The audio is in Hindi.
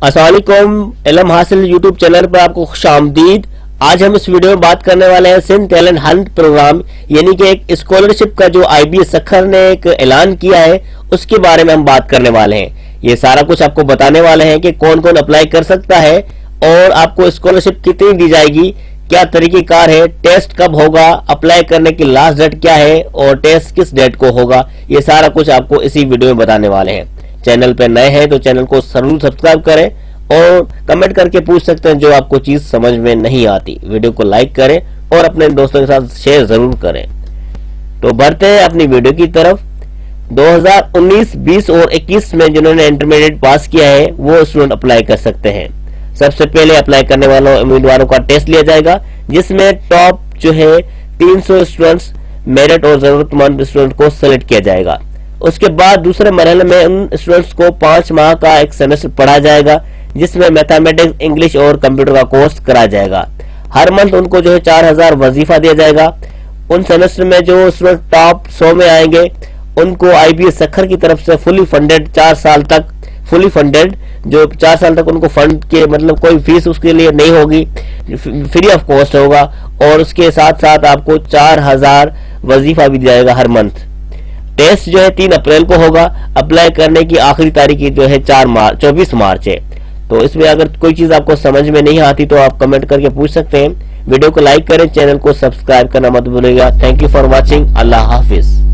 अस्सलाम वालेकुम, इल्म हासिल यूट्यूब चैनल पर आपको खुशामदीद। आज हम इस वीडियो में बात करने वाले हैं सिंध टैलेंट हंट प्रोग्राम यानी कि एक स्कॉलरशिप का जो IBS सखर ने एक ऐलान किया है उसके बारे में हम बात करने वाले हैं। ये सारा कुछ आपको बताने वाले हैं कि कौन कौन अप्लाई कर सकता है और आपको स्कॉलरशिप कितनी दी जाएगी, क्या तरीकेकार है, टेस्ट कब होगा, अप्लाई करने की लास्ट डेट क्या है और टेस्ट किस डेट को होगा, ये सारा कुछ आपको इसी वीडियो में बताने वाले हैं। चैनल पर नए हैं तो चैनल को जरूर सब्सक्राइब करें और कमेंट करके पूछ सकते हैं जो आपको चीज समझ में नहीं आती। वीडियो को लाइक करें और अपने दोस्तों के साथ शेयर जरूर करें। तो बढ़ते हैं अपनी वीडियो की तरफ। 2019, 20 और 21 में जिन्होंने इंटरमीडिएट पास किया है वो स्टूडेंट अप्लाई कर सकते हैं। सबसे पहले अप्लाई करने वालों उम्मीदवारों का टेस्ट लिया जाएगा जिसमें टॉप जो है 300 स्टूडेंट्स मेरिट और जरूरतमंद स्टूडेंट को सिलेक्ट किया जाएगा। उसके बाद दूसरे मरहले में उन स्टूडेंट्स को 5 माह का एक सेमेस्टर पढ़ा जाएगा जिसमें मैथमेटिक्स, इंग्लिश और कंप्यूटर का कोर्स कराया जाएगा। हर मंथ उनको जो है 4000 वजीफा दिया जाएगा। उन सेमेस्टर में जो स्टूडेंट टॉप 100 में आएंगे उनको IBS सखर की तरफ से फुली फंडेड 4 साल तक फुली फंडेड जो 4 साल तक उनको फंड के मतलब कोई फीस उसके लिए नहीं होगी, फ्री ऑफ कॉस्ट होगा और उसके साथ साथ आपको 4000 वजीफा भी दिया जाएगा हर मंथ। टेस्ट जो है 3 अप्रैल को होगा। अप्लाई करने की आखिरी तारीख जो है 24 मार्च है। तो इसमें अगर कोई चीज आपको समझ में नहीं आती तो आप कमेंट करके पूछ सकते हैं। वीडियो को लाइक करें, चैनल को सब्सक्राइब करना मत भूलिएगा। Thank you for watching. Allah Hafiz.